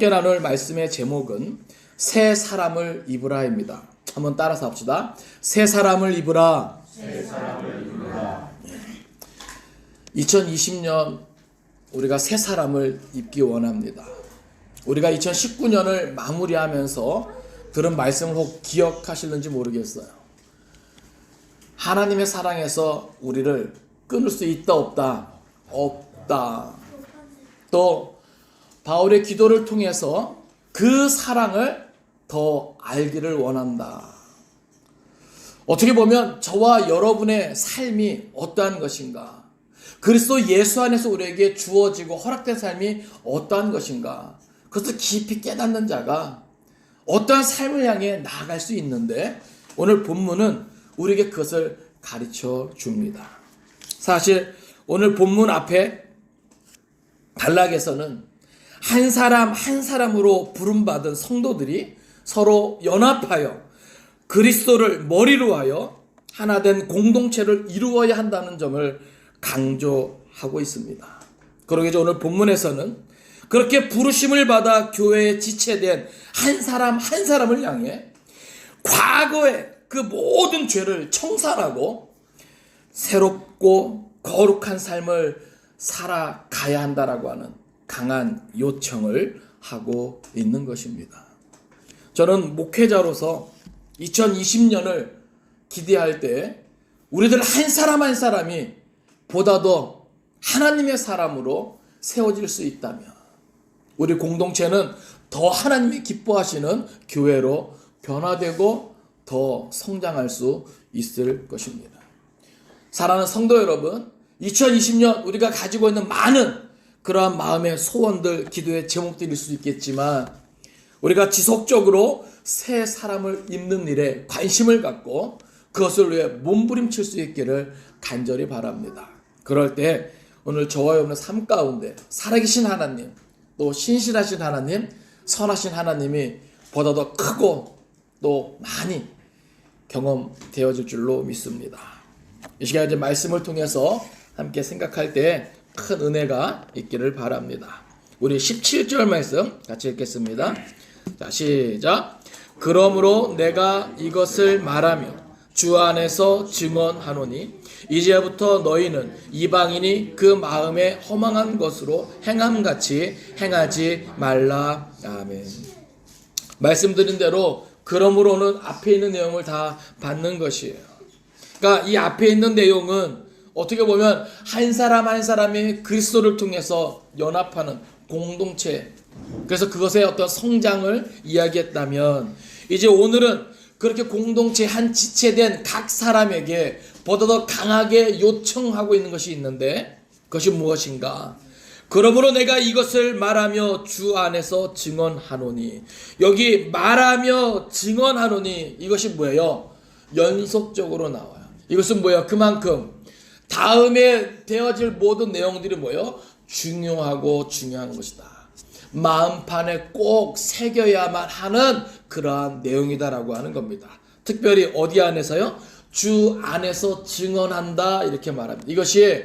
함께 나눌 말씀의 제목은 새 사람을 입으라입니다. 한번 따라서 합시다. 새 사람을 입으라. 새 사람을 입으라. 2020년 우리가 새 사람을 입기 원합니다. 우리가 2019년을 마무리하면서 들은 말씀을 혹 기억하실는지 모르겠어요. 하나님의 사랑에서 우리를 끊을 수 있다 없다? 없다. 또 바울의 기도를 통해서 그 사랑을 더 알기를 원한다. 어떻게 보면 저와 여러분의 삶이 어떠한 것인가, 그리스도 예수 안에서 우리에게 주어지고 허락된 삶이 어떠한 것인가, 그것을 깊이 깨닫는 자가 어떠한 삶을 향해 나아갈 수 있는데, 오늘 본문은 우리에게 그것을 가르쳐 줍니다. 사실 오늘 본문 앞에 단락에서는 한 사람 한 사람으로 부름받은 성도들이 서로 연합하여 그리스도를 머리로 하여 하나된 공동체를 이루어야 한다는 점을 강조하고 있습니다. 그러기 전 오늘 본문에서는 그렇게 부르심을 받아 교회에 지체된 한 사람 한 사람을 향해 과거의 그 모든 죄를 청산하고 새롭고 거룩한 삶을 살아가야 한다라고 하는 강한 요청을 하고 있는 것입니다. 저는 목회자로서 2020년을 기대할 때 우리들 한 사람 한 사람이 보다 더 하나님의 사람으로 세워질 수 있다면 우리 공동체는 더 하나님이 기뻐하시는 교회로 변화되고 더 성장할 수 있을 것입니다. 사랑하는 성도 여러분, 2020년 우리가 가지고 있는 많은 그러한 마음의 소원들, 기도의 제목들일 수 있겠지만 우리가 지속적으로 새 사람을 입는 일에 관심을 갖고 그것을 위해 몸부림칠 수 있기를 간절히 바랍니다. 그럴 때 오늘 저와 여러분의 삶 가운데 살아계신 하나님, 또 신실하신 하나님, 선하신 하나님이 보다 더 크고 또 많이 경험되어질 줄로 믿습니다. 이 시간에 이제 말씀을 통해서 함께 생각할 때 큰 은혜가 있기를 바랍니다. 우리 17절 말씀 같이 읽겠습니다. 자, 시작. 그러므로 내가 이것을 말하며 주 안에서 증언하노니 이제부터 너희는 이방인이 그 마음에 허망한 것으로 행함같이 행하지 말라. 아멘. 말씀드린 대로 그러므로는 앞에 있는 내용을 다 받는 것이에요. 그러니까 이 앞에 있는 내용은 어떻게 보면 한 사람 한 사람이 그리스도를 통해서 연합하는 공동체, 그래서 그것의 어떤 성장을 이야기했다면, 이제 오늘은 그렇게 공동체 한 지체된 각 사람에게 보다 더 강하게 요청하고 있는 것이 있는데, 그것이 무엇인가? 그러므로 내가 이것을 말하며 주 안에서 증언하노니, 여기 말하며 증언하노니 이것이 뭐예요? 연속적으로 나와요. 이것은 뭐예요? 그만큼 다음에 되어질 모든 내용들이 뭐예요? 중요하고 중요한 것이다. 마음판에 꼭 새겨야만 하는 그러한 내용이다라고 하는 겁니다. 특별히 어디 안에서요? 주 안에서 증언한다 이렇게 말합니다. 이것이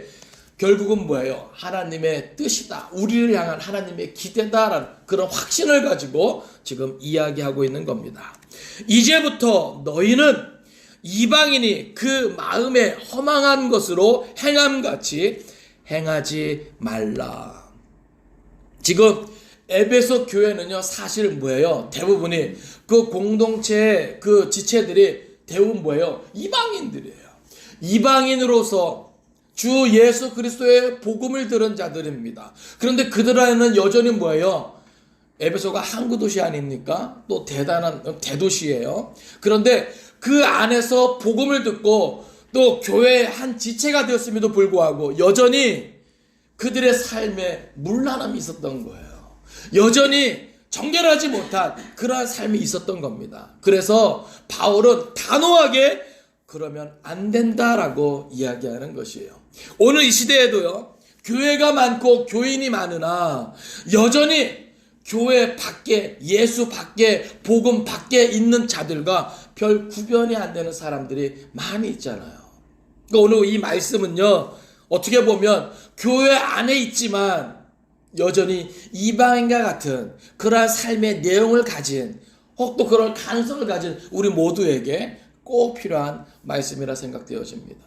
결국은 뭐예요? 하나님의 뜻이다. 우리를 향한 하나님의 기대다라는 그런 확신을 가지고 지금 이야기하고 있는 겁니다. 이제부터 너희는 이방인이 그 마음에 허망한 것으로 행함같이 행하지 말라. 지금 에베소 교회는요, 사실 뭐예요? 대부분이 그 공동체의 그 지체들이 대부분 뭐예요? 이방인들이에요. 이방인으로서 주 예수 그리스도의 복음을 들은 자들입니다. 그런데 그들 안에는 여전히 뭐예요? 에베소가 항구 도시 아닙니까? 또 대단한 대도시예요. 그런데 그 안에서 복음을 듣고 또 교회의 한 지체가 되었음에도 불구하고 여전히 그들의 삶에 문란함이 있었던 거예요. 여전히 정결하지 못한 그러한 삶이 있었던 겁니다. 그래서 바울은 단호하게 그러면 안 된다라고 이야기하는 것이에요. 오늘 이 시대에도요, 교회가 많고 교인이 많으나 여전히 교회 밖에, 예수 밖에, 복음 밖에 있는 자들과 별 구별이 안 되는 사람들이 많이 있잖아요. 그러니까 오늘 이 말씀은요, 어떻게 보면 교회 안에 있지만 여전히 이방인과 같은 그러한 삶의 내용을 가진 혹 또 그런 가능성을 가진 우리 모두에게 꼭 필요한 말씀이라 생각되어집니다.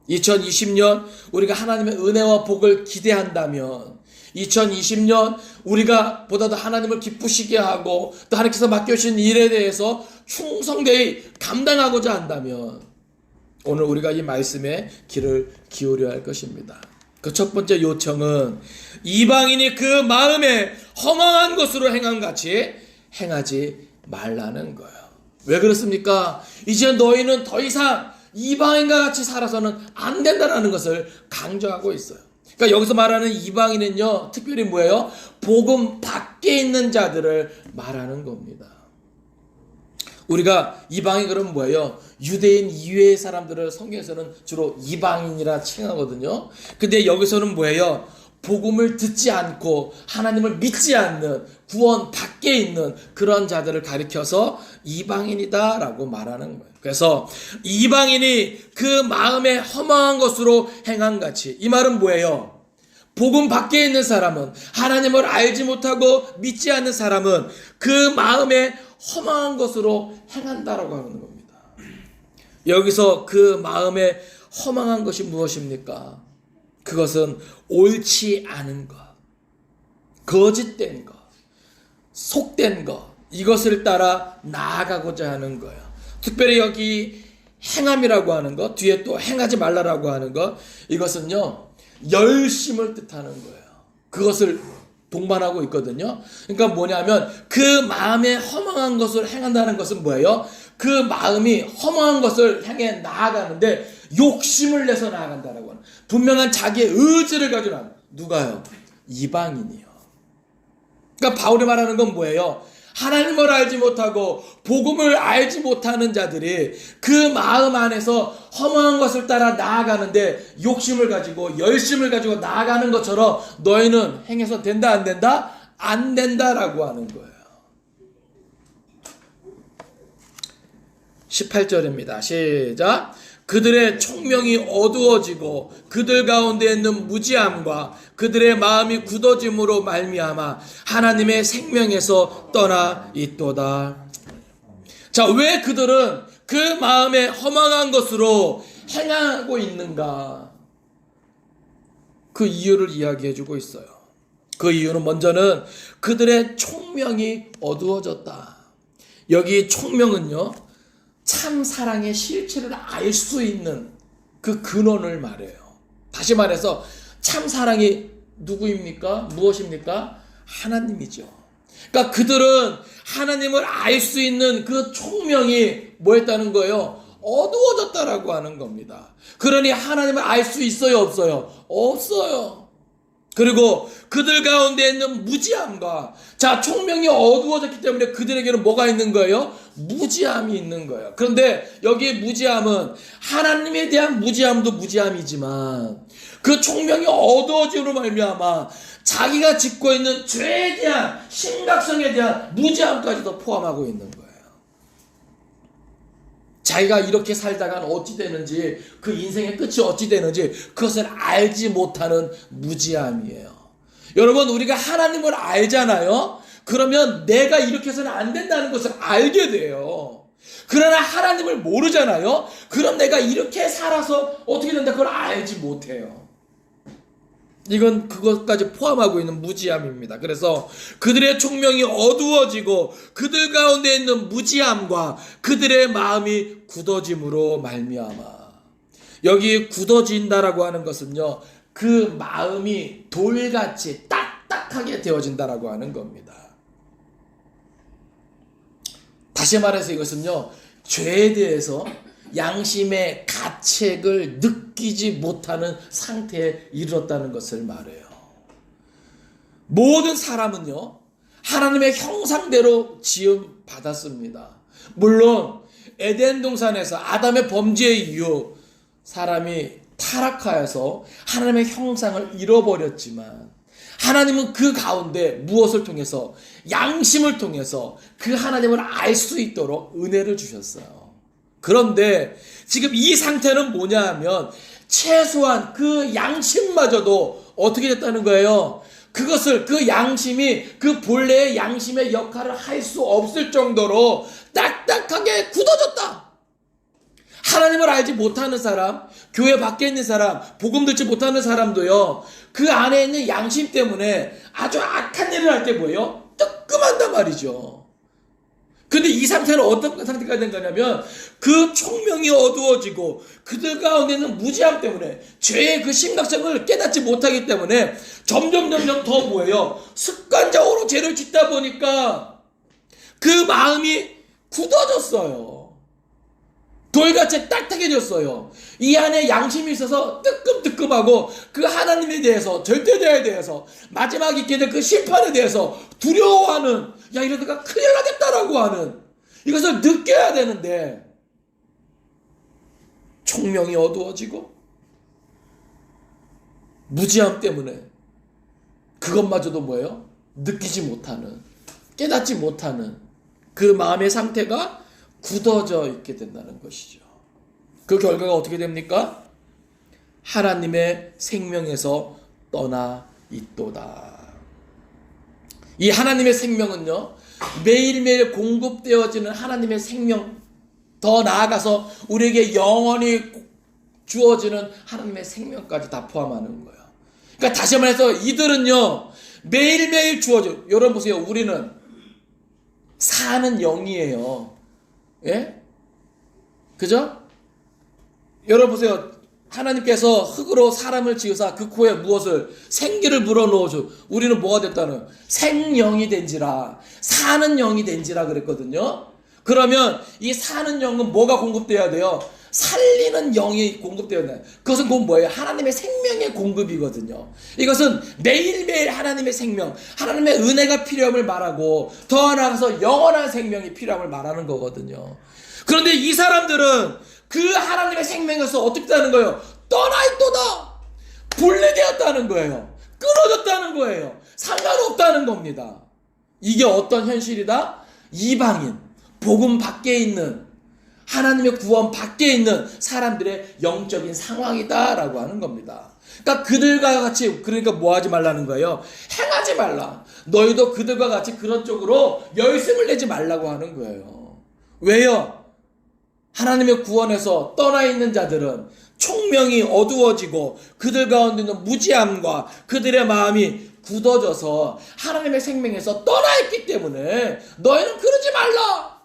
2020년 우리가 하나님의 은혜와 복을 기대한다면 2020년 우리가 보다도 하나님을 기쁘시게 하고 또 하나님께서 맡겨주신 일에 대해서 충성되이 감당하고자 한다면 오늘 우리가 이 말씀에 귀를 기울여야 할 것입니다. 그 첫 번째 요청은 이방인이 그 마음에 허망한 것으로 행한 같이 행하지 말라는 거예요. 왜 그렇습니까? 이제 너희는 더 이상 이방인과 같이 살아서는 안 된다는 것을 강조하고 있어요. 그러니까 여기서 말하는 이방인은요, 특별히 뭐예요? 복음 밖에 있는 자들을 말하는 겁니다. 우리가 이방인 그러면 뭐예요? 유대인 이외의 사람들을 성경에서는 주로 이방인이라 칭하거든요. 근데 여기서는 뭐예요? 복음을 듣지 않고 하나님을 믿지 않는 구원 밖에 있는 그런 자들을 가리켜서 이방인이다라고 말하는 거예요. 그래서 이방인이 그 마음에 허망한 것으로 행한 같이, 이 말은 뭐예요? 복음 밖에 있는 사람은, 하나님을 알지 못하고 믿지 않는 사람은 그 마음에 허망한 것으로 행한다라고 하는 겁니다. 여기서 그 마음에 허망한 것이 무엇입니까? 그것은 옳지 않은 것, 거짓된 것, 속된 것, 이것을 따라 나아가고자 하는 거예요. 특별히 여기 행함이라고 하는 것, 뒤에 또 행하지 말라라고 하는 것, 이것은요 열심을 뜻하는 거예요. 그것을 동반하고 있거든요. 그러니까 뭐냐면 그 마음에 허망한 것을 행한다는 것은 뭐예요? 그 마음이 허망한 것을 향해 나아가는데 욕심을 내서 나아간다라고 하는, 분명한 자기의 의지를 가지고 나아가는, 누가요? 이방인이요. 그러니까 바울이 말하는 건 뭐예요? 하나님을 알지 못하고 복음을 알지 못하는 자들이 그 마음 안에서 허망한 것을 따라 나아가는데 욕심을 가지고 열심을 가지고 나아가는 것처럼 너희는 행해서 된다 안 된다? 안 된다라고 하는 거예요. 18절입니다. 시작. 그들의 총명이 어두워지고 그들 가운데 있는 무지함과 그들의 마음이 굳어짐으로 말미암아 하나님의 생명에서 떠나 있도다. 자, 왜 그들은 그 마음에 허망한 것으로 행하고 있는가? 그 이유를 이야기해주고 있어요. 그 이유는 먼저는 그들의 총명이 어두워졌다. 여기 총명은요, 참 사랑의 실체를 알 수 있는 그 근원을 말해요. 다시 말해서 참 사랑이 누구입니까? 무엇입니까? 하나님이죠. 그러니까 그들은 하나님을 알 수 있는 그 총명이 뭐였다는 거예요? 어두워졌다라고 하는 겁니다. 그러니 하나님을 알 수 있어요, 없어요? 없어요. 그리고 그들 가운데 있는 무지함과, 자, 총명이 어두워졌기 때문에 그들에게는 뭐가 있는 거예요? 무지함이 있는 거예요. 그런데 여기 무지함은 하나님에 대한 무지함도 무지함이지만 그 총명이 어두워짐으로 말미암아 자기가 짓고 있는 죄에 대한 심각성에 대한 무지함까지도 포함하고 있는 거예요. 자기가 이렇게 살다가 어찌 되는지, 그 인생의 끝이 어찌 되는지 그것을 알지 못하는 무지함이에요. 여러분, 우리가 하나님을 알잖아요. 그러면 내가 이렇게 해서는 안 된다는 것을 알게 돼요. 그러나 하나님을 모르잖아요. 그럼 내가 이렇게 살아서 어떻게 된다, 그걸 알지 못해요. 이건 그것까지 포함하고 있는 무지함입니다. 그래서 그들의 총명이 어두워지고 그들 가운데 있는 무지함과 그들의 마음이 굳어짐으로 말미암아. 여기 굳어진다라고 하는 것은요, 그 마음이 돌같이 딱딱하게 되어진다라고 하는 겁니다. 다시 말해서 이것은요, 죄에 대해서 양심의 가책을 느끼지 못하는 상태에 이르렀다는 것을 말해요. 모든 사람은요, 하나님의 형상대로 지음 받았습니다. 물론 에덴 동산에서 아담의 범죄 이후 사람이 타락하여서 하나님의 형상을 잃어버렸지만 하나님은 그 가운데 무엇을 통해서, 양심을 통해서 그 하나님을 알 수 있도록 은혜를 주셨어요. 그런데 지금 이 상태는 뭐냐 하면 최소한 그 양심마저도 어떻게 됐다는 거예요? 그것을 그 양심이 그 본래의 양심의 역할을 할 수 없을 정도로 딱딱하게 굳어졌다. 하나님을 알지 못하는 사람, 교회 밖에 있는 사람, 복음 듣지 못하는 사람도요, 그 안에 있는 양심 때문에 아주 악한 일을 할 때 뭐예요? 뜨끔한단 말이죠. 근데 이 상태는 어떤 상태가 된 거냐면, 그 총명이 어두워지고 그들 가운데는 무지함 때문에, 죄의 그 심각성을 깨닫지 못하기 때문에 점점 더 뭐예요? 습관적으로 죄를 짓다 보니까 그 마음이 굳어졌어요. 돌같이 딱딱해졌어요. 이 안에 양심이 있어서 뜨끔뜨끔하고 그 하나님에 대해서, 절대자에 대해서, 마지막 있게 될 그 심판에 대해서 두려워하는, 야, 이러다가 큰일 나겠다라고 하는, 이것을 느껴야 되는데 총명이 어두워지고 무지함 때문에 그것마저도 뭐예요? 느끼지 못하는, 깨닫지 못하는 그 마음의 상태가 굳어져 있게 된다는 것이죠. 그 결과가 어떻게 됩니까? 하나님의 생명에서 떠나 있도다. 이 하나님의 생명은요, 매일매일 공급되어지는 하나님의 생명, 더 나아가서 우리에게 영원히 주어지는 하나님의 생명까지 다 포함하는 거예요. 그러니까 다시 말해서 이들은요, 매일매일 주어져. 여러분 보세요. 우리는 사는 영이에요. 예? 그죠? 여러분 보세요. 하나님께서 흙으로 사람을 지으사 그 코에 무엇을? 생기를 불어넣어줘. 우리는 뭐가 됐다는? 생영이 된지라, 사는 영이 된지라 그랬거든요. 그러면 이 사는 영은 뭐가 공급돼야 돼요? 살리는 영이 공급되어야 돼요. 그것은 곧 뭐예요? 하나님의 생명의 공급이거든요. 이것은 매일매일 하나님의 생명, 하나님의 은혜가 필요함을 말하고, 더 나아가서 영원한 생명이 필요함을 말하는 거거든요. 그런데 이 사람들은 그 하나님의 생명에서 어떻게 되는 거예요? 떠나 있도다. 분리되었다는 거예요. 끊어졌다는 거예요. 상관없다는 겁니다. 이게 어떤 현실이다? 이방인, 복음 밖에 있는, 하나님의 구원 밖에 있는 사람들의 영적인 상황이다라고 하는 겁니다. 그러니까 그들과 같이, 그러니까 뭐 하지 말라는 거예요? 행하지 말라. 너희도 그들과 같이 그런 쪽으로 열심을 내지 말라고 하는 거예요. 왜요? 하나님의 구원에서 떠나 있는 자들은 총명이 어두워지고 그들 가운데는 무지함과 그들의 마음이 굳어져서 하나님의 생명에서 떠나 있기 때문에 너희는 그러지 말라.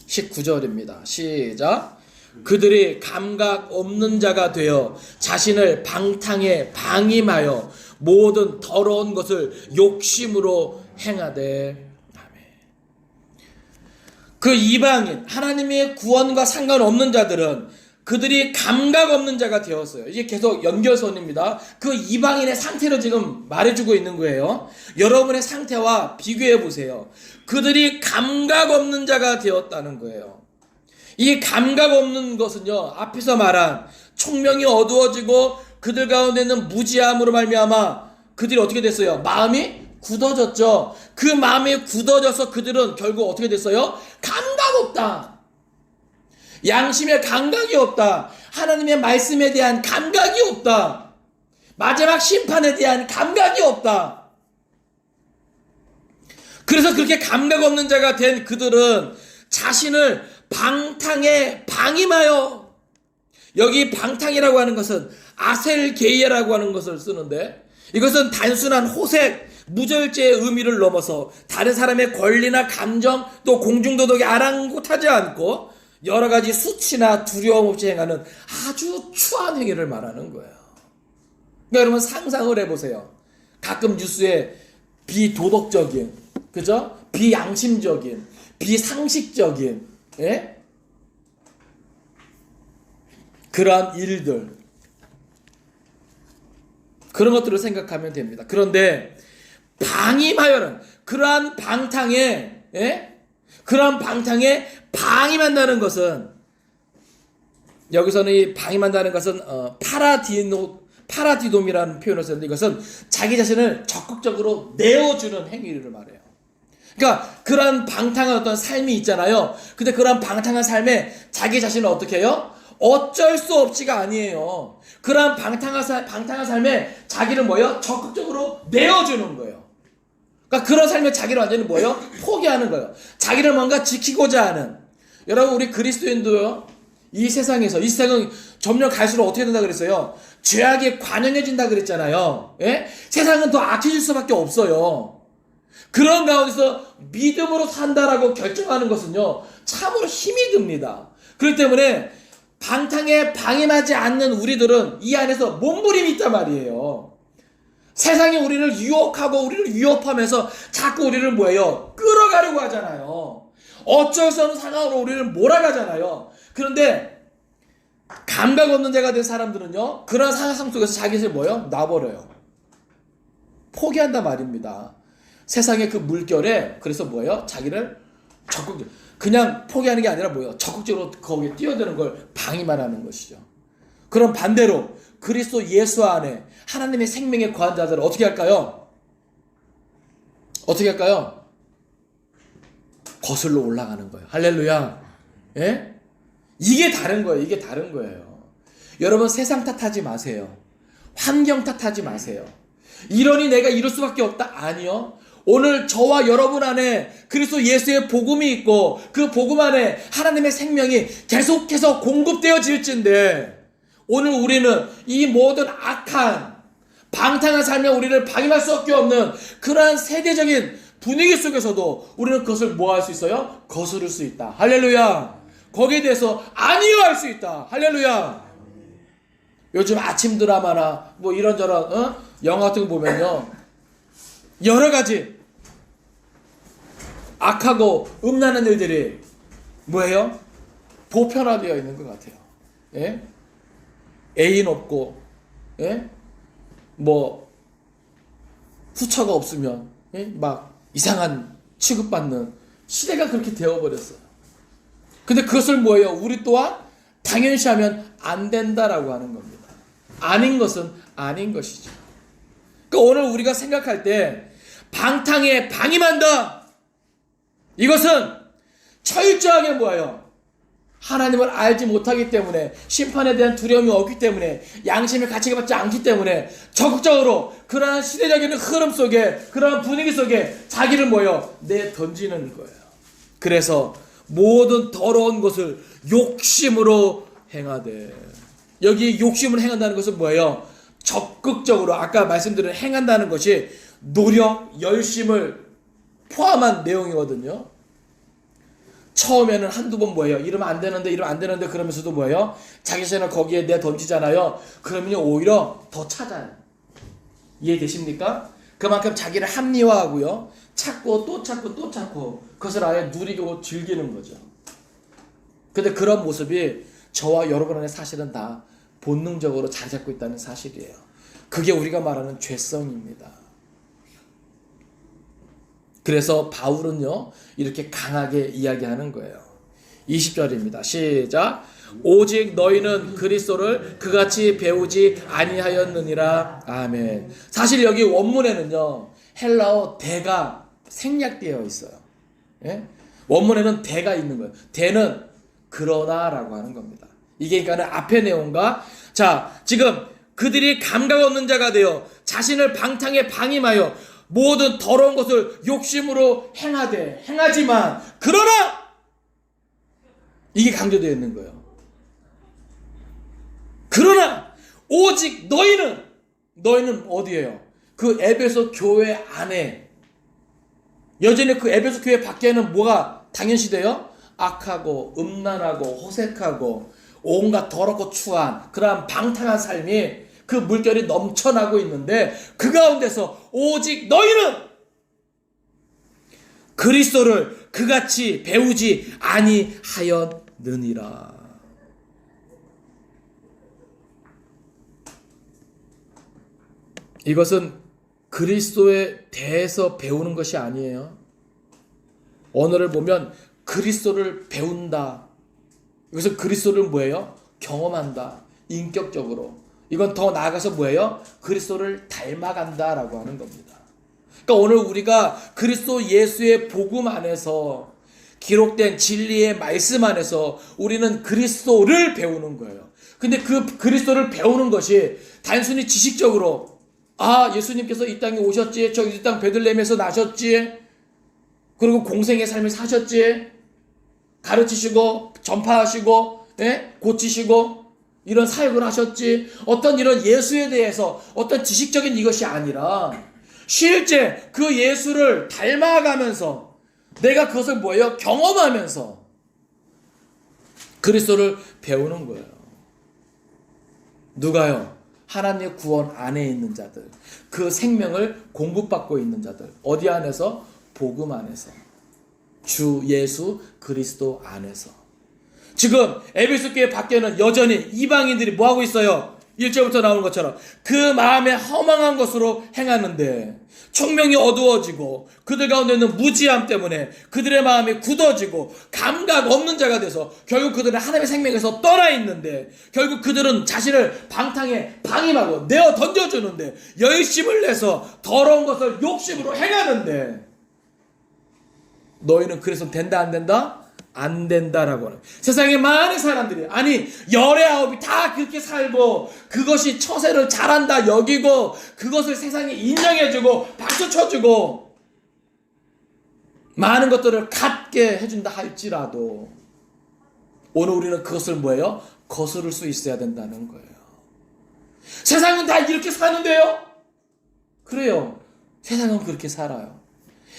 19절입니다. 시작. 그들이 감각 없는 자가 되어 자신을 방탕에 방임하여 모든 더러운 것을 욕심으로 행하되. 그 이방인, 하나님의 구원과 상관없는 자들은 그들이 감각 없는 자가 되었어요. 이게 계속 연결선입니다. 그 이방인의 상태를 지금 말해주고 있는 거예요. 여러분의 상태와 비교해 보세요. 그들이 감각 없는 자가 되었다는 거예요. 이 감각 없는 것은요, 앞에서 말한 총명이 어두워지고 그들 가운데는 무지함으로 말미암아 그들이 어떻게 됐어요? 마음이 굳어졌죠. 그 마음이 굳어져서 그들은 결국 어떻게 됐어요? 감각 없다. 양심의 감각이 없다. 하나님의 말씀에 대한 감각이 없다. 마지막 심판에 대한 감각이 없다. 그래서 그렇게 감각 없는 자가 된 그들은 자신을 방탕에 방임하여, 여기 방탕이라고 하는 것은 아셀게이라고 하는 것을 쓰는데, 이것은 단순한 호색, 무절제의 의미를 넘어서 다른 사람의 권리나 감정 또 공중도덕에 아랑곳하지 않고 여러 가지 수치나 두려움 없이 행하는 아주 추한 행위를 말하는 거예요. 그러니까 여러분 상상을 해보세요. 가끔 뉴스에 비도덕적인, 그죠? 비양심적인, 비상식적인, 예? 그러한 일들, 그런 것들을 생각하면 됩니다. 그런데 방임하여는 그러한 방탕에, 예? 그러한 방탕에 방임한다는 것은, 여기서는 이 방임한다는 것은 파라디돔이라는 표현을 쓰는데, 이것은 자기 자신을 적극적으로 내어주는 행위를 말해요. 그러니까 그러한 방탕한 어떤 삶이 있잖아요. 근데 그러한 방탕한 삶에 자기 자신을 어떻게 해요? 어쩔 수 없지가 아니에요. 그러한 방탕한 삶에 자기를 뭐예요? 적극적으로 내어주는 거예요. 그러니까 그런 삶에 자기를 완전히 뭐예요? 포기하는 거예요. 자기를 뭔가 지키고자 하는. 여러분, 우리 그리스도인도요, 이 세상에서, 이 세상은 점점 갈수록 어떻게 된다 그랬어요? 죄악에 관영해진다 그랬잖아요. 예? 세상은 더 악해질 수밖에 없어요. 그런 가운데서 믿음으로 산다라고 결정하는 것은요, 참으로 힘이 듭니다. 그렇기 때문에 방탕에 방임하지 않는 우리들은 이 안에서 몸부림이 있단 말이에요. 세상이 우리를 유혹하고 우리를 위협하면서 자꾸 우리를 뭐예요? 끌어가려고 하잖아요. 어쩔 수 없는 상황으로 우리를 몰아가잖아요. 그런데 감각 없는 자가 된 사람들은요, 그런 상황 속에서 자기를 뭐예요? 놔버려요. 포기한단 말입니다. 세상의 그 물결에, 그래서 뭐예요? 자기를 그냥 포기하는 게 아니라 뭐예요? 적극적으로 거기에 뛰어드는 걸 방임만 하는 것이죠. 그럼 반대로 그리스도 예수 안에 하나님의 생명에 거한 자들은 어떻게 할까요? 어떻게 할까요? 거슬러 올라가는 거예요. 할렐루야. 예? 이게 다른 거예요. 이게 다른 거예요. 여러분, 세상 탓하지 마세요. 환경 탓하지 마세요. 이러니 내가 이럴 수밖에 없다? 아니요. 오늘 저와 여러분 안에 그리스도 예수의 복음이 있고 그 복음 안에 하나님의 생명이 계속해서 공급되어질진데, 오늘 우리는 이 모든 악한 방탕한 삶에 우리를 방임할 수밖에 없는 그러한 세대적인 분위기 속에서도 우리는 그것을 뭐 할 수 있어요? 거스를 수 있다. 할렐루야. 거기에 대해서 아니요 할 수 있다. 할렐루야. 요즘 아침 드라마나 뭐 이런저런 영화 같은 거 보면요, 여러 가지 악하고 음란한 일들이 뭐예요? 보편화되어 있는 것 같아요. 예? 애인 없고, 예? 뭐 후처가 없으면, 예? 막 이상한 취급받는 시대가 그렇게 되어버렸어요. 근데 그것을 뭐예요? 우리 또한 당연시하면 안 된다라고 하는 겁니다. 아닌 것은 아닌 것이죠. 그러니까 오늘 우리가 생각할 때 방탕에 방임한다, 이것은 철저하게 뭐예요? 하나님을 알지 못하기 때문에, 심판에 대한 두려움이 없기 때문에, 양심의 가치가 받지 않기 때문에 적극적으로 그러한 시대적인 흐름 속에, 그러한 분위기 속에 자기를 뭐예요? 내던지는 거예요. 그래서 모든 더러운 것을 욕심으로 행하되, 여기 욕심을 행한다는 것은 뭐예요? 적극적으로, 아까 말씀드린 행한다는 것이 노력, 열심을 포함한 내용이거든요. 처음에는 한두 번 뭐예요? 이러면 안 되는데, 이러면 안 되는데, 그러면서도 뭐예요? 자기 자신을 거기에 내던지잖아요. 그러면 오히려 더 찾아요. 이해되십니까? 그만큼 자기를 합리화하고요, 찾고 또 찾고 또 찾고 그것을 아예 누리고 즐기는 거죠. 근데 그런 모습이 저와 여러분 안에 사실은 다 본능적으로 자리 잡고 있다는 사실이에요. 그게 우리가 말하는 죄성입니다. 그래서 바울은요, 이렇게 강하게 이야기하는 거예요. 20절입니다. 시작. 오직 너희는 그리스도를 그같이 배우지 아니하였느니라. 아멘. 사실 여기 원문에는요, 헬라어 대가 생략되어 있어요. 예? 원문에는 대가 있는 거예요. 대는 그러나라고 하는 겁니다. 이게 그러니까 앞의 내용과, 자, 지금 그들이 감각 없는 자가 되어 자신을 방탕에 방임하여 모든 더러운 것을 욕심으로 행하지만, 그러나 이게 강조되어 있는 거예요. 그러나 오직 너희는 어디예요? 그 에베소 교회 안에, 여전히 그 에베소 교회 밖에는 뭐가 당연시돼요? 악하고 음란하고 호색하고 온갖 더럽고 추한 그러한 방탕한 삶이, 그 물결이 넘쳐나고 있는데, 그 가운데서 오직 너희는 그리스도를 그같이 배우지 아니하였느니라. 이것은 그리스도에 대해서 배우는 것이 아니에요. 언어를 보면 그리스도를 배운다. 이것은 그리스도를 뭐예요? 경험한다. 인격적으로. 이건 더 나아가서 뭐예요? 그리스도를 닮아간다라고 하는 겁니다. 그러니까 오늘 우리가 그리스도 예수의 복음 안에서 기록된 진리의 말씀 안에서 우리는 그리스도를 배우는 거예요. 근데 그 그리스도를 배우는 것이 단순히 지식적으로 예수님께서 이 땅에 오셨지, 저 이 땅 베들레헴에서 나셨지, 그리고 공생의 삶을 사셨지, 가르치시고 전파하시고 고치시고 이런 사역을 하셨지, 어떤 이런 예수에 대해서 어떤 지식적인 이것이 아니라 실제 그 예수를 닮아가면서 내가 그것을 뭐예요? 경험하면서 그리스도를 배우는 거예요. 누가요? 하나님의 구원 안에 있는 자들, 그 생명을 공급받고 있는 자들. 어디 안에서? 복음 안에서. 주 예수 그리스도 안에서. 지금 에베소 교회 밖에는 여전히 이방인들이 뭐하고 있어요? 1절부터 나오는 것처럼 그 마음에 허망한 것으로 행하는데 총명이 어두워지고 그들 가운데 있는 무지함 때문에 그들의 마음이 굳어지고 감각 없는 자가 돼서 결국 그들은 하나님의 생명에서 떠나 있는데, 결국 그들은 자신을 방탕에 방임하고 내어 던져주는데 열심을 내서 더러운 것을 욕심으로 행하는데, 너희는 그래서 된다 안 된다? 안 된다라고 하는. 세상에 많은 사람들이, 아니 19이 다 그렇게 살고 그것이 처세를 잘한다 여기고 그것을 세상에 인정해주고 박수 쳐주고 많은 것들을 갖게 해준다 할지라도 오늘 우리는 그것을 뭐예요? 거스를 수 있어야 된다는 거예요. 세상은 다 이렇게 사는데요? 그래요. 세상은 그렇게 살아요.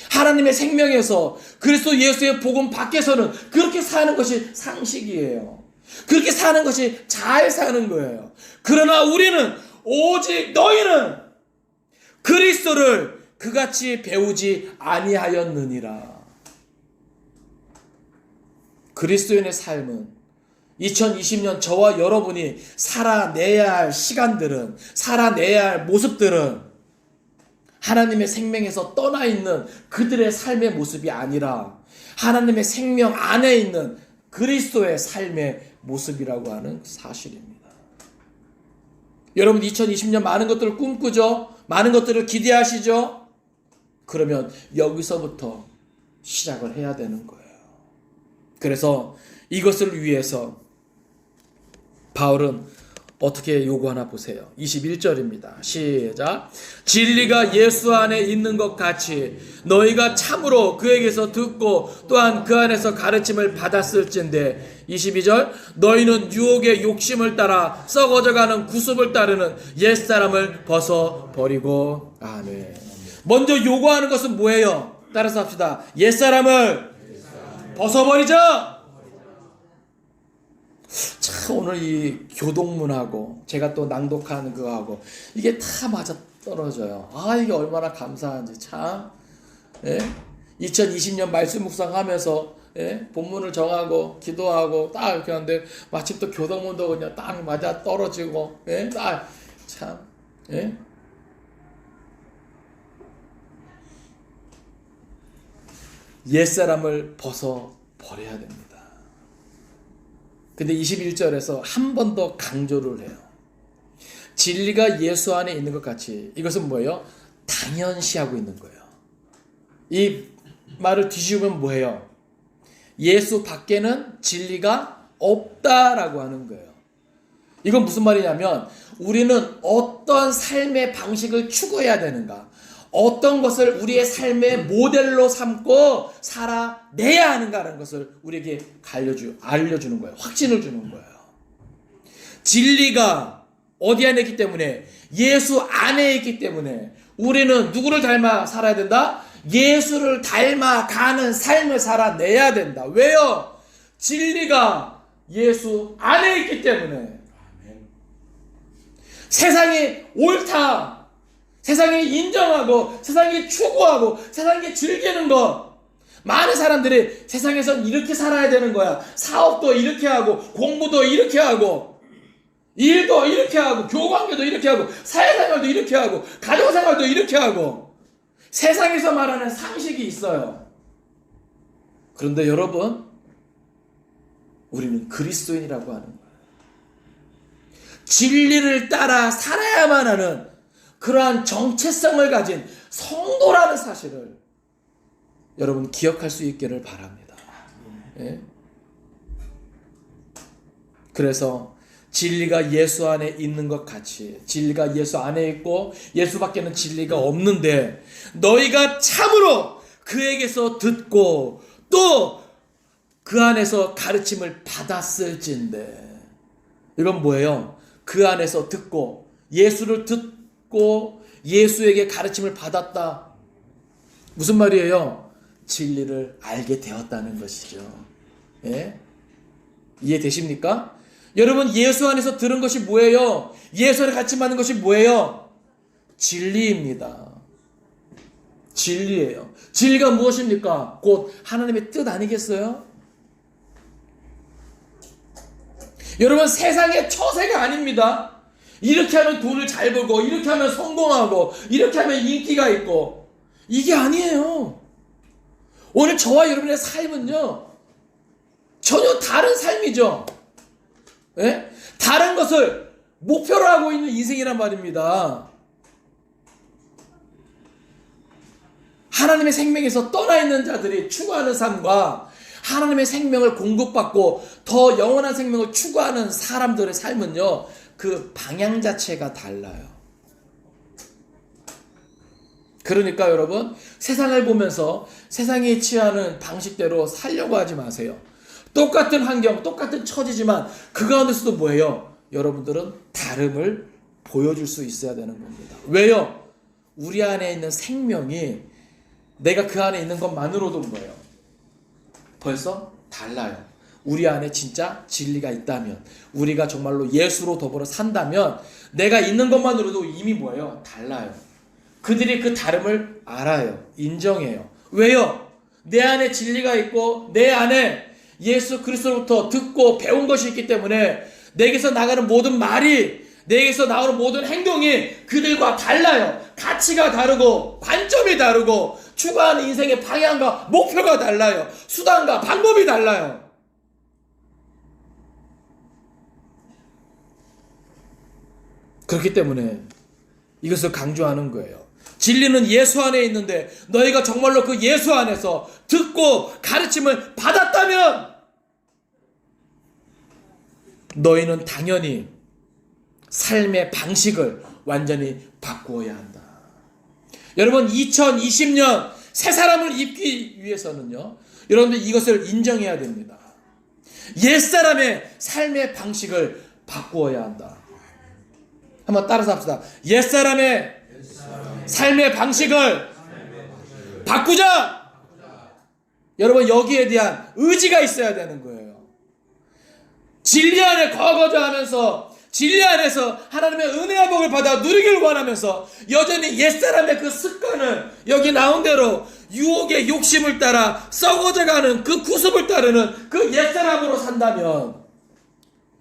하나님의 생명에서 그리스도 예수의 복음 밖에서는 그렇게 사는 것이 상식이에요. 그렇게 사는 것이 잘 사는 거예요. 그러나 우리는 오직 너희는 그리스도를 그같이 배우지 아니하였느니라. 그리스도인의 삶은 2020년 저와 여러분이 살아내야 할 시간들은, 살아내야 할 모습들은 하나님의 생명에서 떠나 있는 그들의 삶의 모습이 아니라 하나님의 생명 안에 있는 그리스도의 삶의 모습이라고 하는 사실입니다. 여러분 2020년 많은 것들을 꿈꾸죠? 많은 것들을 기대하시죠? 그러면 여기서부터 시작을 해야 되는 거예요. 그래서 이것을 위해서 바울은 어떻게 요구하나 보세요. 21절입니다. 시작. 진리가 예수 안에 있는 것 같이 너희가 참으로 그에게서 듣고 또한 그 안에서 가르침을 받았을진데. 22절. 너희는 유혹의 욕심을 따라 썩어져가는 구습을 따르는 옛사람을 벗어버리고. 아멘. 먼저 요구하는 것은 뭐예요? 따라서 합시다. 옛사람을 벗어버리자. 참 오늘 이 교동문하고 제가 또 낭독하는 그거하고 이게 다 맞아 떨어져요. 이게 얼마나 감사한지 참. 2020년 말씀 묵상하면서 본문을 정하고 기도하고 딱 이렇게 하는데 마침 또 교동문도 그냥 딱 맞아 떨어지고 참. 옛사람을 벗어버려야 됩니다. 근데 21절에서 한 번 더 강조를 해요. 진리가 예수 안에 있는 것 같이. 이것은 뭐예요? 당연시하고 있는 거예요. 이 말을 뒤집으면 뭐예요? 예수 밖에는 진리가 없다라고 하는 거예요. 이건 무슨 말이냐면 우리는 어떤 삶의 방식을 추구해야 되는가, 어떤 것을 우리의 삶의 모델로 삼고 살아내야 하는가라는 것을 우리에게 알려주는 거예요. 확신을 주는 거예요. 진리가 어디 안에 있기 때문에, 예수 안에 있기 때문에 우리는 누구를 닮아 살아야 된다? 예수를 닮아가는 삶을 살아내야 된다. 왜요? 진리가 예수 안에 있기 때문에. 세상이 옳다, 세상이 인정하고 세상이 추구하고 세상이 즐기는 것, 많은 사람들이 세상에선 이렇게 살아야 되는 거야. 사업도 이렇게 하고 공부도 이렇게 하고 일도 이렇게 하고 교관계도 이렇게 하고 사회생활도 이렇게 하고 가정생활도 이렇게 하고 세상에서 말하는 상식이 있어요. 그런데 여러분, 우리는 그리스도인이라고 하는 거예요. 진리를 따라 살아야만 하는 그러한 정체성을 가진 성도라는 사실을 여러분 기억할 수 있기를 바랍니다. 예? 그래서 진리가 예수 안에 있는 것 같이 진리가 예수 안에 있고 예수밖에는 진리가 없는데 너희가 참으로 그에게서 듣고 또 그 안에서 가르침을 받았을진데 이건 뭐예요? 그 안에서 듣고 예수를 듣고 예수에게 가르침을 받았다. 무슨 말이에요? 진리를 알게 되었다는 것이죠. 예? 이해되십니까? 여러분 예수 안에서 들은 것이 뭐예요? 예수 안에 가르침 받는 것이 뭐예요? 진리입니다. 진리예요. 진리가 무엇입니까? 곧 하나님의 뜻 아니겠어요? 여러분 세상의 처세가 아닙니다. 이렇게 하면 돈을 잘 벌고 이렇게 하면 성공하고 이렇게 하면 인기가 있고 이게 아니에요. 오늘 저와 여러분의 삶은요 전혀 다른 삶이죠. 예? 다른 것을 목표로 하고 있는 인생이란 말입니다. 하나님의 생명에서 떠나 있는 자들이 추구하는 삶과 하나님의 생명을 공급받고 더 영원한 생명을 추구하는 사람들의 삶은요 그 방향 자체가 달라요. 그러니까 여러분 세상을 보면서 세상이 취하는 방식대로 살려고 하지 마세요. 똑같은 환경, 똑같은 처지지만 그 가운데서도 뭐예요? 여러분들은 다름을 보여줄 수 있어야 되는 겁니다. 왜요? 우리 안에 있는 생명이 내가 그 안에 있는 것만으로도 뭐예요? 벌써 달라요. 우리 안에 진짜 진리가 있다면 우리가 정말로 예수로 더불어 산다면 내가 있는 것만으로도 이미 뭐예요? 달라요. 그들이 그 다름을 알아요. 인정해요. 왜요? 내 안에 진리가 있고 내 안에 예수 그리스도로부터 듣고 배운 것이 있기 때문에 내게서 나가는 모든 말이 내게서 나오는 모든 행동이 그들과 달라요. 가치가 다르고 관점이 다르고 추구하는 인생의 방향과 목표가 달라요. 수단과 방법이 달라요. 그렇기 때문에 이것을 강조하는 거예요. 진리는 예수 안에 있는데 너희가 정말로 그 예수 안에서 듣고 가르침을 받았다면 너희는 당연히 삶의 방식을 완전히 바꾸어야 한다. 여러분 2020년 새 사람을 입기 위해서는요 여러분들 이것을 인정해야 됩니다. 옛사람의 삶의 방식을 바꾸어야 한다. 한번 따라서 합시다. 옛사람의 삶의 방식을 바꾸자. 여러분 여기에 대한 의지가 있어야 되는 거예요. 진리 안에 거거져하면서 진리 안에서 하나님의 은혜와 복을 받아 누리길 원하면서 여전히 옛사람의 그 습관을 여기 나온 대로 유혹의 욕심을 따라 썩어져가는 그 구습을 따르는 그 옛사람으로 산다면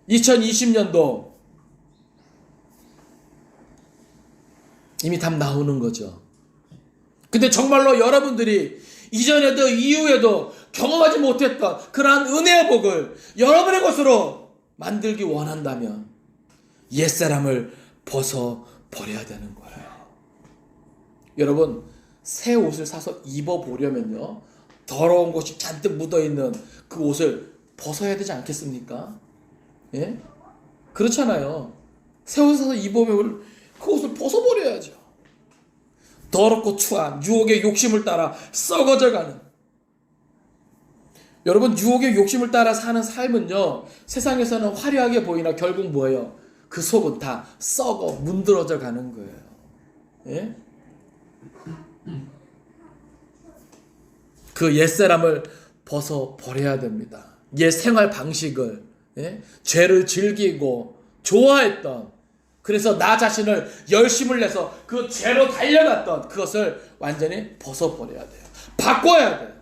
2020년도 이미 답 나오는 거죠. 근데 정말로 여러분들이 이전에도 이후에도 경험하지 못했던 그러한 은혜의 복을 여러분의 것으로 만들기 원한다면 옛사람을 벗어버려야 되는 거예요. 여러분 새 옷을 사서 입어보려면요 더러운 것이 잔뜩 묻어있는 그 옷을 벗어야 되지 않겠습니까? 예? 그렇잖아요. 새 옷을 사서 입어보면 그 옷을 벗어버려야죠. 더럽고 추한 유혹의 욕심을 따라 썩어져가는 여러분 유혹의 욕심을 따라 사는 삶은요 세상에서는 화려하게 보이나 결국 뭐예요? 그 속은 다 썩어 문드러져 가는 거예요. 예? 그 옛사람을 벗어버려야 됩니다. 옛 생활 방식을 예? 죄를 즐기고 좋아했던 그래서 나 자신을 열심을 내서 그 죄로 달려갔던 그것을 완전히 벗어버려야 돼요. 바꿔야 돼요.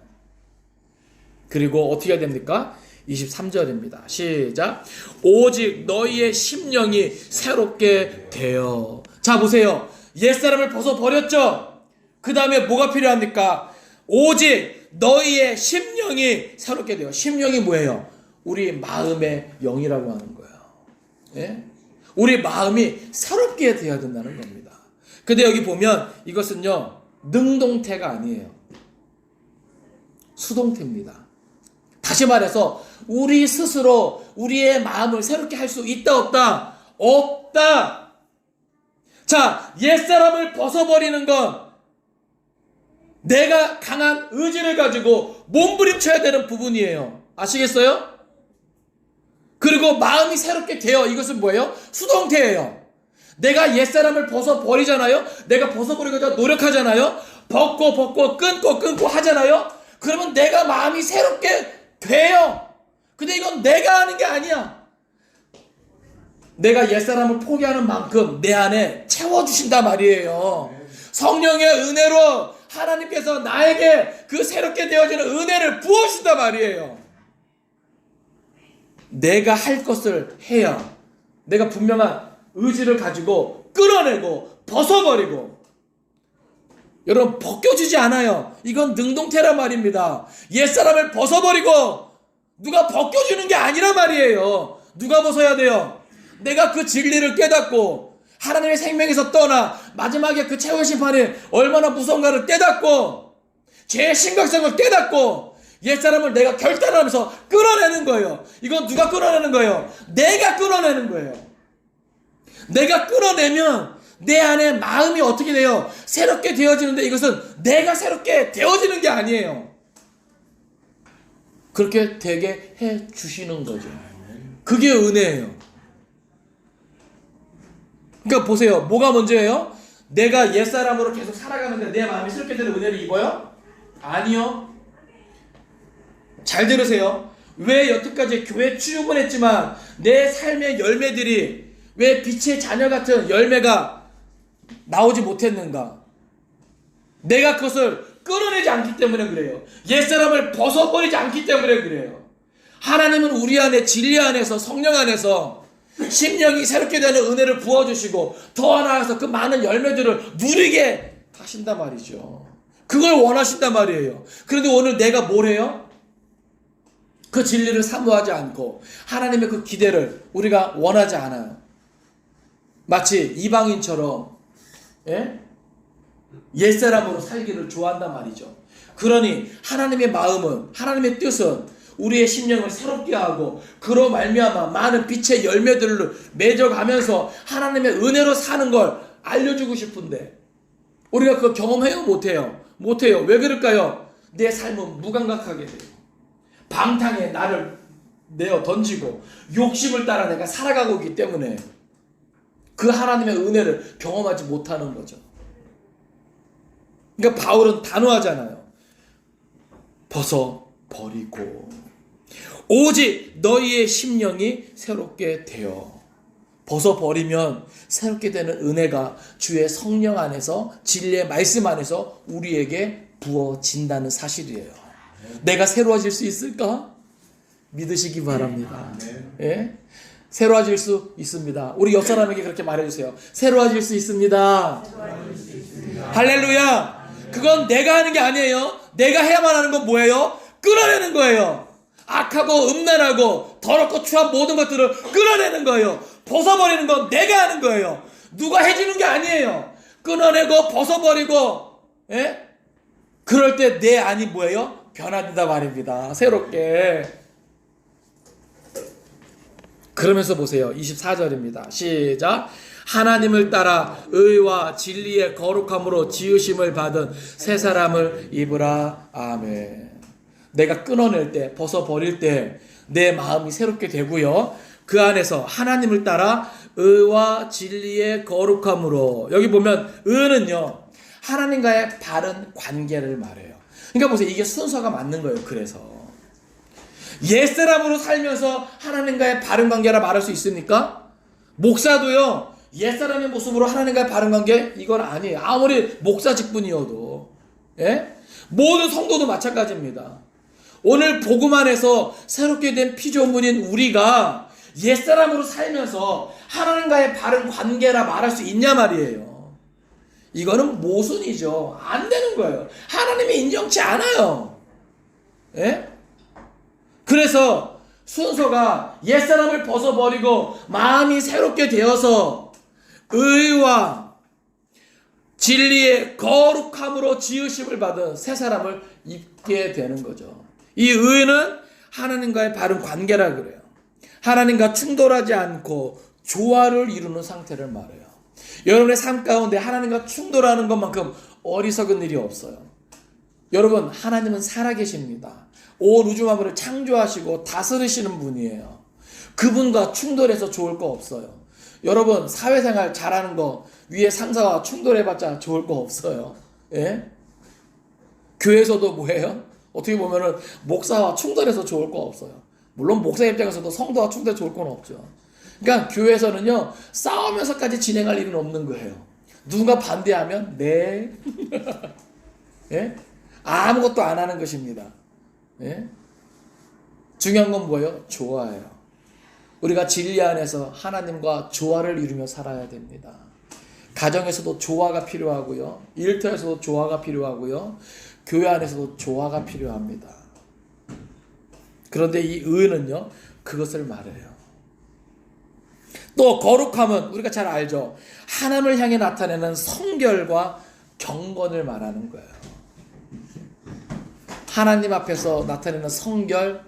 그리고 어떻게 해야 됩니까? 23절입니다. 시작. 오직 너희의 심령이 새롭게 되어. 자 보세요. 옛사람을 벗어버렸죠? 그 다음에 뭐가 필요합니까? 오직 너희의 심령이 새롭게 되어. 심령이 뭐예요? 우리 마음의 영이라고 하는 거예요. 예? 우리 마음이 새롭게 되어야 된다는 겁니다. 근데 여기 보면 이것은요 능동태가 아니에요. 수동태입니다. 다시 다시 말해서 우리 스스로 우리의 마음을 새롭게 할 수 있다 없다? 없다. 자, 옛사람을 벗어버리는 건 내가 강한 의지를 가지고 몸부림쳐야 되는 부분이에요. 아시겠어요? 그리고 마음이 새롭게 되어, 이것은 뭐예요? 수동태예요. 내가 옛사람을 벗어버리잖아요. 내가 벗어버리고자 노력하잖아요. 벗고 끊고 하잖아요. 그러면 내가 마음이 새롭게 돼요. 근데 이건 내가 하는 게 아니야. 내가 옛사람을 포기하는 만큼 내 안에 채워주신단 말이에요. 성령의 은혜로 하나님께서 나에게 그 새롭게 되어지는 은혜를 부어주신단 말이에요. 내가 할 것을 해야 내가 분명한 의지를 가지고 끌어내고 벗어버리고, 여러분 벗겨지지 않아요. 이건 능동태란 말입니다. 옛사람을 벗어버리고 누가 벗겨주는 게 아니란 말이에요. 누가 벗어야 돼요? 내가 그 진리를 깨닫고 하나님의 생명에서 떠나 마지막에 그 최후의 심판이 얼마나 무서운가를 깨닫고 죄의 심각성을 깨닫고 옛사람을 내가 결단하면서 끌어내는 거예요. 이건 누가 끌어내는 거예요? 내가 끌어내는 거예요. 내가 끌어내면 내 안에 마음이 어떻게 돼요? 새롭게 되어지는데 이것은 내가 새롭게 되어지는 게 아니에요. 그렇게 되게 해 주시는 거죠. 그게 은혜예요. 그러니까 보세요. 뭐가 문제예요? 내가 옛사람으로 계속 살아가는데 내 마음이 새롭게 되는 은혜를 입어요? 아니요. 잘 들으세요. 왜 여태까지 교회 출근했지만 내 삶의 열매들이 왜 빛의 자녀 같은 열매가 나오지 못했는가? 내가 그것을 끌어내지 않기 때문에 그래요. 옛사람을 벗어버리지 않기 때문에 그래요. 하나님은 우리 안에 진리 안에서 성령 안에서 심령이 새롭게 되는 은혜를 부어주시고 더 나아가서 그 많은 열매들을 누리게 하신단 말이죠. 그걸 원하신단 말이에요. 그런데 오늘 내가 뭘 해요? 그 진리를 사모하지 않고 하나님의 그 기대를 우리가 원하지 않아요. 마치 이방인처럼 옛사람으로 살기를 좋아한단 말이죠. 그러니 하나님의 마음은, 하나님의 뜻은 우리의 심령을 새롭게 하고 그로 말미암아 많은 빛의 열매들을 맺어가면서 하나님의 은혜로 사는 걸 알려주고 싶은데 우리가 그거 경험해요? 못해요? 못해요. 왜 그럴까요? 내 삶은 무감각하게 돼요. 방탕에 나를 내어 던지고 욕심을 따라 내가 살아가고 있기 때문에 그 하나님의 은혜를 경험하지 못하는 거죠. 그러니까 바울은 단호하잖아요. 벗어버리고 오직 너희의 심령이 새롭게 되어. 벗어버리면 새롭게 되는 은혜가 주의 성령 안에서 진리의 말씀 안에서 우리에게 부어진다는 사실이에요. 내가 새로워질 수 있을까? 믿으시기 바랍니다. 예? 새로워질 수 있습니다. 우리 옆 사람에게 그렇게 말해주세요. 새로워질 수 있습니다. 할렐루야. 그건 내가 하는 게 아니에요. 내가 해야만 하는 건 뭐예요? 끌어내는 거예요. 악하고 음란하고 더럽고 추한 모든 것들을 끌어내는 거예요. 벗어버리는 건 내가 하는 거예요. 누가 해주는 게 아니에요. 끊어내고 벗어버리고, 예? 그럴 때 내 안이 뭐예요? 변화된다 말입니다. 새롭게. 그러면서 보세요. 24절입니다. 시작. 하나님을 따라 의와 진리의 거룩함으로 지으심을 받은 새 사람을 입으라. 아멘. 내가 끊어낼 때, 벗어버릴 때 내 마음이 새롭게 되고요. 그 안에서 하나님을 따라 의와 진리의 거룩함으로, 여기 보면 의는요, 하나님과의 바른 관계를 말해요. 그러니까 보세요. 이게 순서가 맞는 거예요. 그래서 옛사람으로 살면서 하나님과의 바른 관계라 말할 수 있습니까? 목사도요, 옛사람의 모습으로 하나님과의 바른 관계, 이건 아니에요. 아무리 목사 직분이어도. 예? 모든 성도도 마찬가지입니다. 오늘 복음 안에서 새롭게 된 피조물인 우리가 옛사람으로 살면서 하나님과의 바른 관계라 말할 수 있냐 말이에요. 이거는 모순이죠. 안 되는 거예요. 하나님이 인정치 않아요. 예? 그래서 순서가 옛사람을 벗어버리고 마음이 새롭게 되어서 의와 진리의 거룩함으로 지으심을 받은 새 사람을 입게 되는 거죠. 이 의는 하나님과의 바른 관계라 그래요. 하나님과 충돌하지 않고 조화를 이루는 상태를 말해요. 여러분의 삶 가운데 하나님과 충돌하는 것만큼 어리석은 일이 없어요. 여러분, 하나님은 살아계십니다. 온 우주 만물을 창조하시고 다스리시는 분이에요. 그분과 충돌해서 좋을 거 없어요. 여러분, 사회생활 잘하는 거 위에 상사와 충돌해봤자 좋을 거 없어요. 예? 교회에서도 뭐예요? 어떻게 보면은 목사와 충돌해서 좋을 거 없어요. 물론 목사 입장에서도 성도와 충돌해 좋을 건 없죠. 그러니까 교회에서는요, 싸우면서까지 진행할 일은 없는 거예요. 누군가 반대하면 네. 예? 아무것도 안 하는 것입니다. 예? 중요한 건 뭐예요? 조화예요. 우리가 진리 안에서 하나님과 조화를 이루며 살아야 됩니다. 가정에서도 조화가 필요하고요. 일터에서도 조화가 필요하고요. 교회 안에서도 조화가 필요합니다. 그런데 이 의는요, 그것을 말해요. 또 거룩함은 우리가 잘 알죠. 하나님을 향해 나타내는 성결과 경건을 말하는 거예요. 하나님 앞에서 나타내는 성결,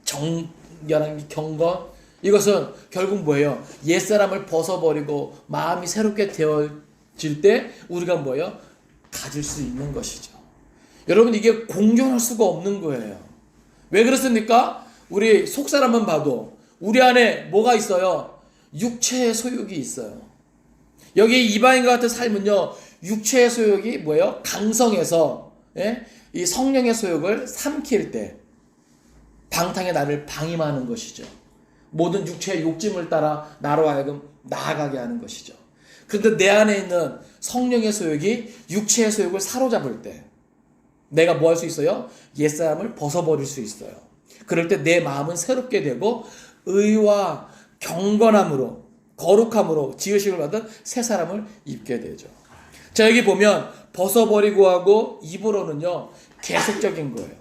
정결한 경건, 이것은 결국 뭐예요? 옛사람을 벗어버리고 마음이 새롭게 되어질 때 우리가 뭐예요? 가질 수 있는 것이죠. 여러분, 이게 공존할 수가 없는 거예요. 왜 그렇습니까? 우리 속사람만 봐도 우리 안에 뭐가 있어요? 육체의 소욕이 있어요. 여기 이방인과 같은 삶은요, 육체의 소욕이 뭐예요? 강성해서, 예? 이 성령의 소욕을 삼킬 때 방탕의 나를 방임하는 것이죠. 모든 육체의 욕심을 따라 나로 하여금 나아가게 하는 것이죠. 그런데 내 안에 있는 성령의 소욕이 육체의 소욕을 사로잡을 때 내가 뭐 할 수 있어요? 옛사람을 벗어버릴 수 있어요. 그럴 때 내 마음은 새롭게 되고 의와 경건함으로, 거룩함으로 지으심을 받은 새 사람을 입게 되죠. 자, 여기 보면 벗어버리고 하고 입으로는요, 계속적인 거예요.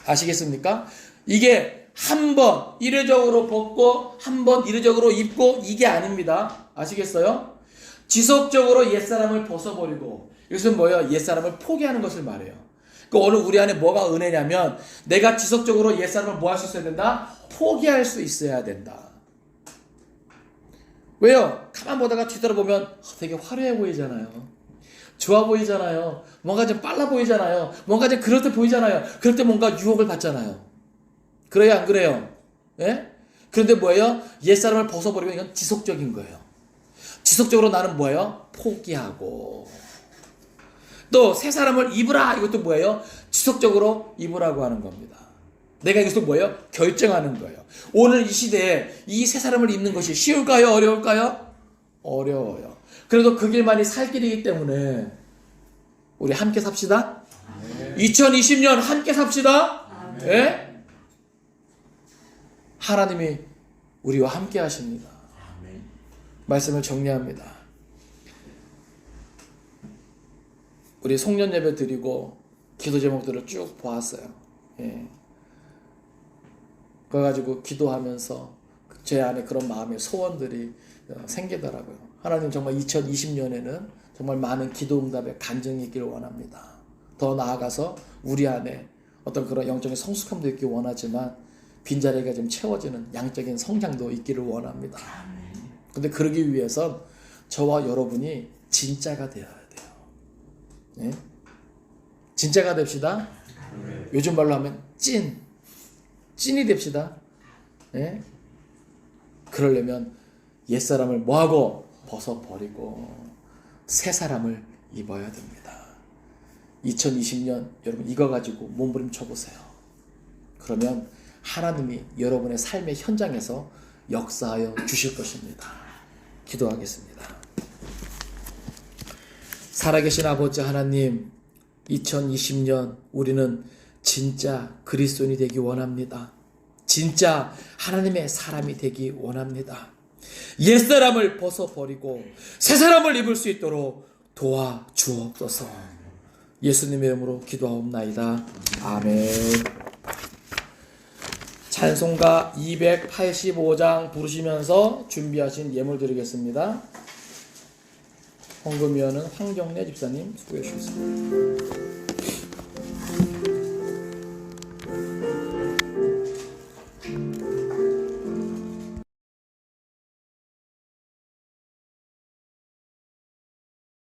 아시겠습니까? 이게 한 번 이례적으로 벗고 한 번 이례적으로 입고 이게 아닙니다. 아시겠어요? 지속적으로 옛사람을 벗어버리고, 이것은 뭐예요? 옛사람을 포기하는 것을 말해요. 그 오늘 우리 안에 뭐가 은혜냐면 내가 지속적으로 옛사람을 뭐 할 수 있어야 된다? 포기할 수 있어야 된다. 왜요? 가만 보다가 뒤돌아보면 되게 화려해 보이잖아요. 좋아 보이잖아요. 뭔가 좀 빨라 보이잖아요. 뭔가 좀 그럴 때 보이잖아요. 그럴 때 뭔가 유혹을 받잖아요. 그래요, 안 그래요? 예? 그런데 뭐예요? 옛사람을 벗어버리면 이건 지속적인 거예요. 지속적으로 나는 뭐예요? 포기하고. 또 새 사람을 입으라, 이것도 뭐예요? 지속적으로 입으라고 하는 겁니다. 내가 이것도 뭐예요? 결정하는 거예요. 오늘 이 시대에 이 새 사람을 입는 것이 쉬울까요? 어려울까요? 어려워요. 그래도 그 길만이 살 길이기 때문에 우리 함께 삽시다. 2020년 함께 삽시다. 예? 하나님이 우리와 함께 하십니다. 말씀을 정리합니다. 우리 송년 예배 드리고 기도 제목들을 쭉 보았어요. 예. 그거 가지고 기도하면서 제 안에 그런 마음의 소원들이 생기더라고요. 하나님, 정말 2020년에는 정말 많은 기도 응답의 간증이 있기를 원합니다. 더 나아가서 우리 안에 어떤 그런 영적인 성숙함도 있기를 원하지만 빈자리가 좀 채워지는 양적인 성장도 있기를 원합니다. 근데 그러기 위해선 저와 여러분이 진짜가 되어야 돼요. 예? 진짜가 됩시다. 요즘 말로 하면 찐이 됩시다. 예? 그러려면 옛사람을 뭐하고? 벗어버리고 새 사람을 입어야 됩니다. 2020년 여러분 이거 가지고 몸부림쳐 보세요. 그러면 하나님이 여러분의 삶의 현장에서 역사하여 주실 것입니다. 기도하겠습니다. 살아계신 아버지 하나님, 2020년 우리는 진짜 그리스도인이 되기 원합니다. 진짜 하나님의 사람이 되기 원합니다. 옛사람을 벗어버리고 새사람을 입을 수 있도록 도와주옵소서. 예수님의 이름으로 기도하옵나이다. 아멘. 찬송가 285장 부르시면서 준비하신 예물 드리겠습니다. 헌금위원은 황경래 집사님 수고해 주셨습니다.